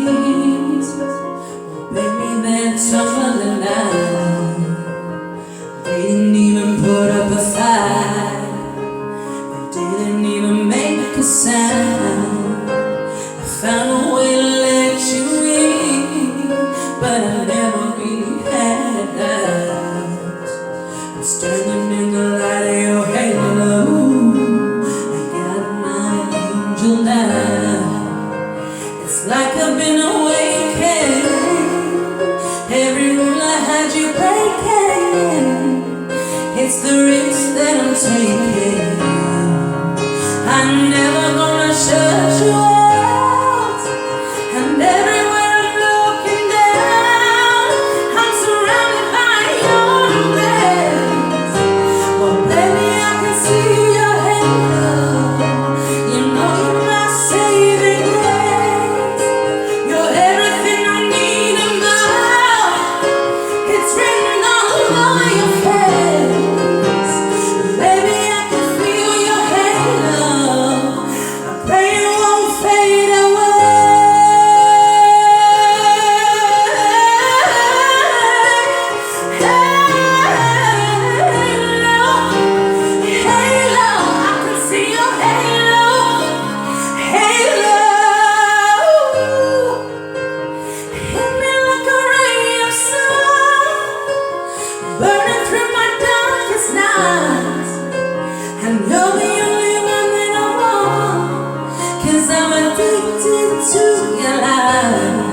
Well, baby, they're tougher than I. They didn't even put up a fight. They didn't even make a sound. I found a way to let you in, but I never really had that. I'm standing in the light of your halo. I got my angel now. It's like I've been awakened. Every rule I had you breaking. It's the risk that I'm taking. I'm never gonna shut you out. And everywhere I'm looking down, I'm surrounded by your embrace. Well, baby, I can see your halo. You know you're my saving grace. You're everything I need and more. It's written all over your face. Baby, I can feel your halo. I pray it won't fade away. Halo, I can see your halo. Halo, hit me like a ray of sun, burning through my darkest nights. And you're the only one that I want, 'cause I'm addicted to your light.